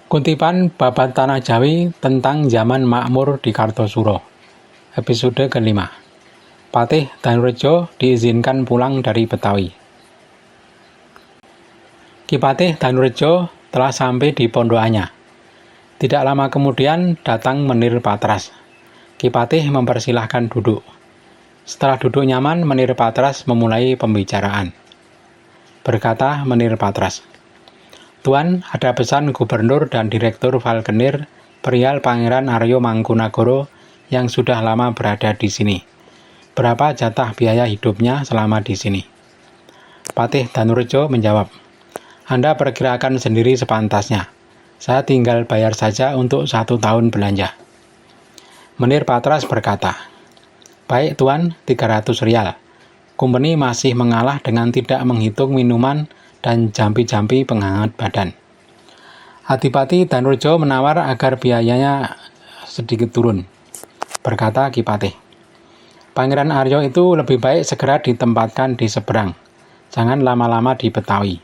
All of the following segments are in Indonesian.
Kutipan Babat Tanah Jawi tentang zaman makmur di Kartosuro. Episode kelima. Patih Danurejo diizinkan pulang dari Betawi. Ki Patih Danurejo telah sampai di Pondokannya. Tidak lama kemudian datang Menir Patras. Ki Patih mempersilahkan duduk. Setelah duduk nyaman, Menir Patras memulai pembicaraan. Berkata Menir Patras, "Tuan, ada pesan Gubernur dan Direktur Falkenir perihal Pangeran Aryo Mangkunagoro yang sudah lama berada di sini. Berapa jatah biaya hidupnya selama di sini?" Patih Danurejo menjawab, "Anda perkirakan sendiri sepantasnya. Saya tinggal bayar saja untuk 1 tahun belanja." Menir Patras berkata, "Baik Tuan, 300 rial. Kumpeni masih mengalah dengan tidak menghitung minuman dan jampi-jampi penghangat badan." Adipati Danurejo menawar agar biayanya sedikit turun. Berkata Ki Patih, "Pangeran Aryo itu lebih baik segera ditempatkan di seberang. Jangan lama-lama di Betawi.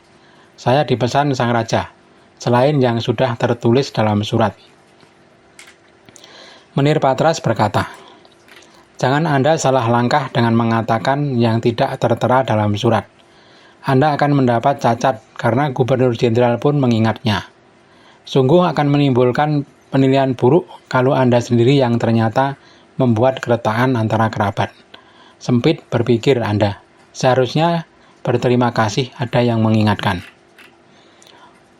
Saya dipesan Sang Raja, selain yang sudah tertulis dalam surat." Menir Patras berkata, "Jangan Anda salah langkah dengan mengatakan yang tidak tertera dalam surat. Anda akan mendapat cacat karena Gubernur Jenderal pun mengingatnya. Sungguh akan menimbulkan penilaian buruk kalau Anda sendiri yang ternyata membuat keretakan antara kerabat. Sempit berpikir Anda, seharusnya berterima kasih ada yang mengingatkan."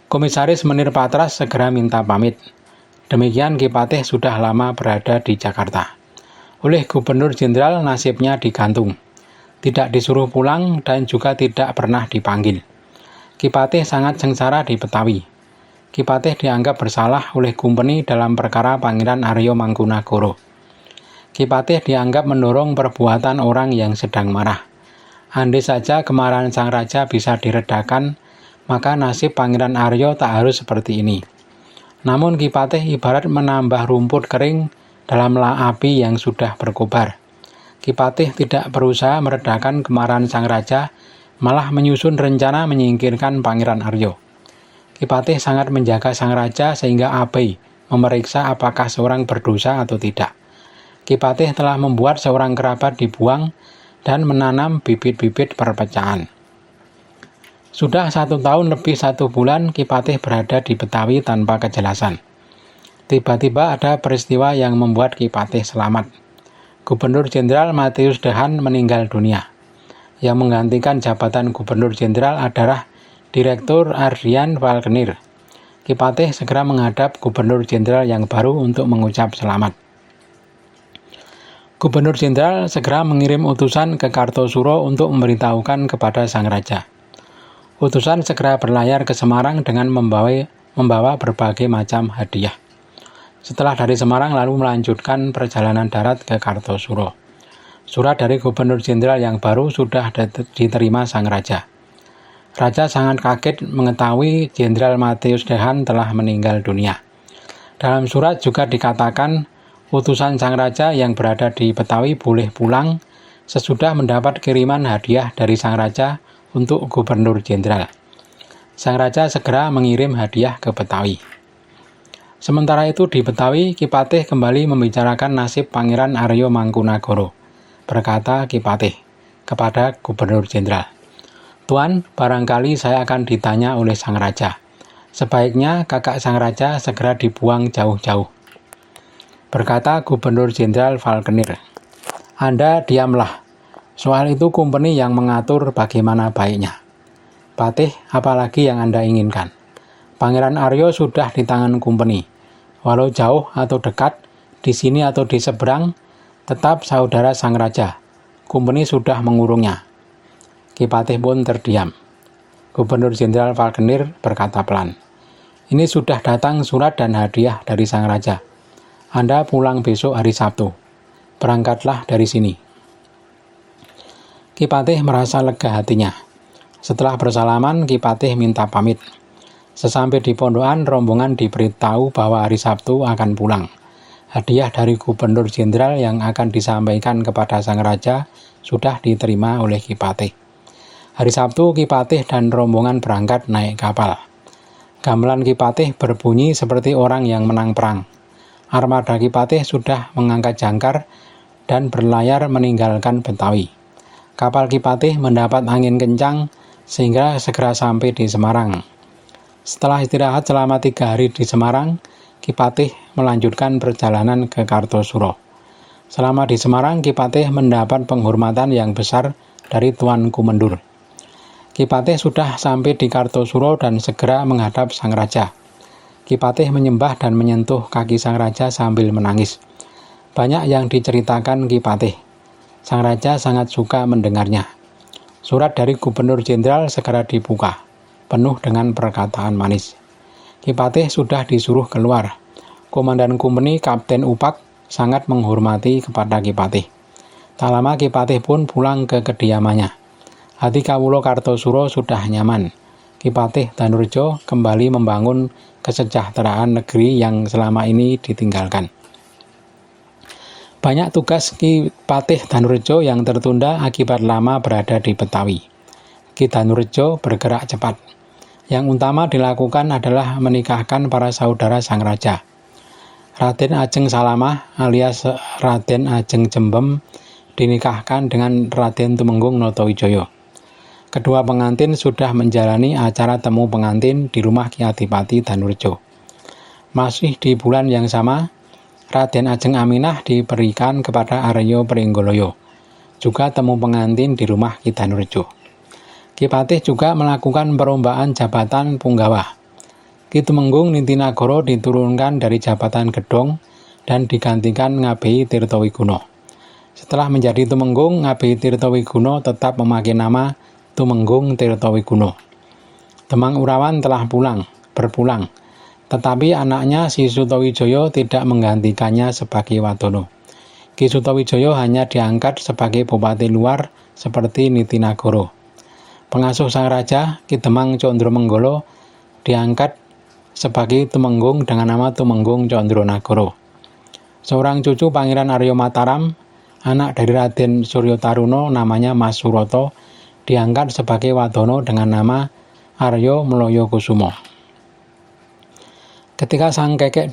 Komisaris Menir Patras segera minta pamit. Demikian Ki Patih sudah lama berada di Jakarta. Oleh Gubernur Jenderal nasibnya digantung. Tidak disuruh pulang dan juga tidak pernah dipanggil. Ki Patih sangat sengsara di Betawi. Ki Patih dianggap bersalah oleh Kumpeni dalam perkara Pangeran Aryo Mangkunagoro. Ki Patih dianggap mendorong perbuatan orang yang sedang marah. Andai saja kemarahan Sang Raja bisa diredakan, maka nasib Pangeran Aryo tak harus seperti ini. Namun Ki Patih ibarat menambah rumput kering dalam api yang sudah berkobar. Ki Patih tidak berusaha meredakan kemarahan Sang Raja, malah menyusun rencana menyingkirkan Pangeran Aryo. Ki Patih sangat menjaga Sang Raja sehingga abai memeriksa apakah seorang berdosa atau tidak. Ki Patih telah membuat seorang kerabat dibuang dan menanam bibit-bibit perpecahan. Sudah 1 tahun lebih 1 bulan Ki Patih berada di Betawi tanpa kejelasan. Tiba-tiba ada peristiwa yang membuat Ki Patih selamat. Gubernur Jenderal Matius Dehan meninggal dunia. Yang menggantikan jabatan Gubernur Jenderal adalah Direktur Ardian Falkenir. Ki Patih segera menghadap Gubernur Jenderal yang baru untuk mengucap selamat. Gubernur Jenderal segera mengirim utusan ke Kartosuro untuk memberitahukan kepada Sang Raja. Utusan segera berlayar ke Semarang dengan membawa berbagai macam hadiah. Setelah dari Semarang lalu melanjutkan perjalanan darat ke Kartosuro. Surat dari Gubernur Jenderal yang baru sudah diterima Sang Raja. Raja sangat kaget mengetahui Jenderal Matius Dehan telah meninggal dunia. Dalam surat juga dikatakan utusan Sang Raja yang berada di Betawi boleh pulang sesudah mendapat kiriman hadiah dari Sang Raja untuk Gubernur Jenderal. Sang Raja segera mengirim hadiah ke Betawi. Sementara itu di Betawi, Ki Patih kembali membicarakan nasib Pangeran Aryo Mangkunagoro. Berkata Ki Patih kepada Gubernur Jenderal, "Tuan, barangkali saya akan ditanya oleh Sang Raja. Sebaiknya kakak Sang Raja segera dibuang jauh-jauh." Berkata Gubernur Jenderal Falkenir, "Anda diamlah. Soal itu Kumpeni yang mengatur bagaimana baiknya. Patih, apalagi yang Anda inginkan? Pangeran Aryo sudah di tangan Kumpeni. Walau jauh atau dekat, di sini atau di seberang, tetap saudara Sang Raja. Kumpeni sudah mengurungnya." Ki Patih pun terdiam. Gubernur Jenderal Falkenir berkata pelan, "Ini sudah datang surat dan hadiah dari Sang Raja. Anda pulang besok hari Sabtu. Berangkatlah dari sini." Ki Patih merasa lega hatinya. Setelah bersalaman, Ki Patih minta pamit. Sesampai di pondokan, rombongan diberitahu bahwa hari Sabtu akan pulang. Hadiah dari Gubernur Jenderal yang akan disampaikan kepada Sang Raja sudah diterima oleh Ki Patih. Hari Sabtu, Ki Patih dan rombongan berangkat naik kapal. Gamelan Ki Patih berbunyi seperti orang yang menang perang. Armada Ki Patih sudah mengangkat jangkar dan berlayar meninggalkan Betawi. Kapal Ki Patih mendapat angin kencang sehingga segera sampai di Semarang. Setelah istirahat selama 3 hari di Semarang, Ki Patih melanjutkan perjalanan ke Kartosuro. Selama di Semarang, Ki Patih mendapat penghormatan yang besar dari Tuan Kumendur. Ki Patih sudah sampai di Kartosuro dan segera menghadap sang raja. Ki Patih menyembah dan menyentuh kaki sang raja sambil menangis. Banyak yang diceritakan Ki Patih. Sang raja sangat suka mendengarnya. Surat dari Gubernur Jenderal segera dibuka, penuh dengan perkataan manis. Ki Patih sudah disuruh keluar. Komandan Kumbeni Kapten Upak sangat menghormati kepada Ki Patih. Tak lama Ki Patih pun pulang ke kediamannya. Hati kawula Kartosuro sudah nyaman. Ki Patih Danurjo kembali membangun kesejahteraan negeri yang selama ini ditinggalkan. Banyak tugas Ki Patih Danurjo yang tertunda akibat lama berada di Betawi. Ki Danurjo bergerak cepat. Yang utama dilakukan adalah menikahkan para saudara sang raja. Raden Ajeng Salamah alias Raden Ajeng Jembem dinikahkan dengan Raden Tumenggung Notowijoyo. Kedua pengantin sudah menjalani acara temu pengantin di rumah Ki Adipati Danurjo. Masih di bulan yang sama, Raden Ajeng Aminah diberikan kepada Aryo Pringgoloyo. Juga temu pengantin di rumah Ki Danurjo. Ki Patih juga melakukan perombaan jabatan Punggawa. Ki Tumenggung Nintinagoro diturunkan dari jabatan Gedong dan digantikan Ngabei Tirtowiguno. Setelah menjadi Tumenggung, Ngabei Tirtowiguno tetap memakai nama Tumenggung Tirtowiguno. Demang Urawan telah berpulang, tetapi anaknya si Sutowijoyo tidak menggantikannya sebagai Wadono. Ki Sutowijoyo hanya diangkat sebagai bupati luar seperti Nintinagoro. Pengasuh sang raja, Ki Demang Condromenggolo, diangkat sebagai Tumenggung dengan nama Tumenggung Condronagoro. Seorang cucu Pangeran Aryo Mataram, anak dari Raden Suryo Taruno namanya Mas Suroto, diangkat sebagai Wadono dengan nama Aryo Mloyo Kusumo. Ketika sang kakek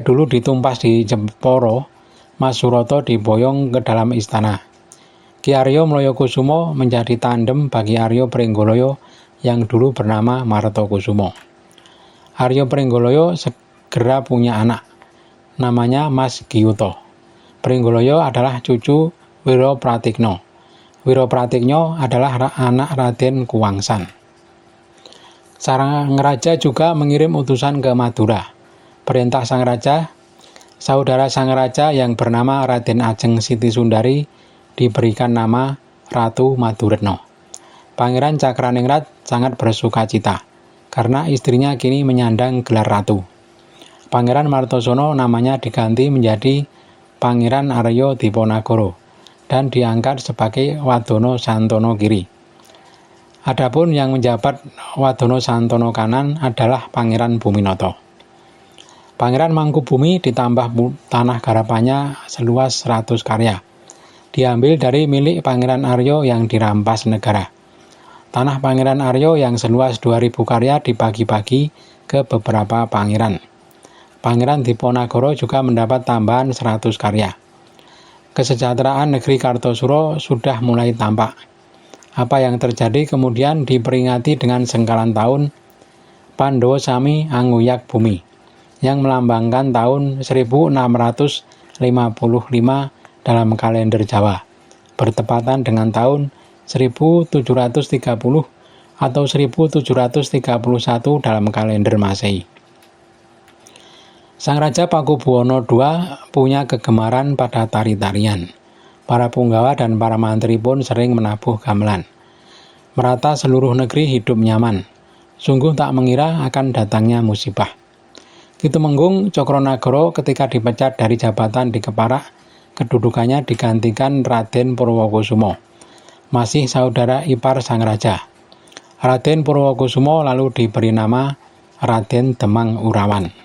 dulu ditumpas di Jeporo, Mas Suroto diboyong ke dalam istana. Ki Aryo Mloyo Kusumo menjadi tandem bagi Aryo Pringgoloyo yang dulu bernama Martokusumo. Aryo Pringgoloyo segera punya anak, namanya Mas Gyuto. Pringgoloyo adalah cucu Wiro Pratikno. Wiro Pratikno adalah anak Raden Kuwangsan. Sang raja juga mengirim utusan ke Madura. Perintah sang raja, saudara sang raja yang bernama Raden Ajeng Siti Sundari diberikan nama Ratu Maduretno. Pangeran Cakraningrat sangat bersuka cita karena istrinya kini menyandang gelar ratu. Pangeran Martosono namanya diganti menjadi Pangeran Aryo Diponagoro dan diangkat sebagai Wadono Santono Kiri. Adapun yang menjabat Wadono Santono Kanan adalah Pangeran Buminoto. Pangeran Mangkubumi ditambah tanah garapannya seluas 100 karya. Diambil dari milik Pangeran Aryo yang dirampas negara. Tanah Pangeran Aryo yang seluas 2000 karya dibagi-bagi ke beberapa pangeran. Pangeran Diponagoro juga mendapat tambahan 100 karya. Kesejahteraan negeri Kartosuro sudah mulai tampak. Apa yang terjadi kemudian diperingati dengan sengkalan tahun Pandowo Sami Anguyak Bumi yang melambangkan tahun 1655 dalam kalender Jawa, bertepatan dengan tahun 1730 atau 1731 dalam kalender Masehi. Sang Raja Pakubuwono II punya kegemaran pada tari-tarian. Para punggawa dan para mantri pun sering menabuh gamelan. Merata seluruh negeri hidup nyaman. Sungguh tak mengira akan datangnya musibah. Ki Tumenggung Cokronagoro ketika dipecat dari jabatan di Keparak, kedudukannya digantikan Raden Purwokusumo, masih saudara ipar sang raja. Raden Purwokusumo lalu diberi nama Raden Demang Urawan.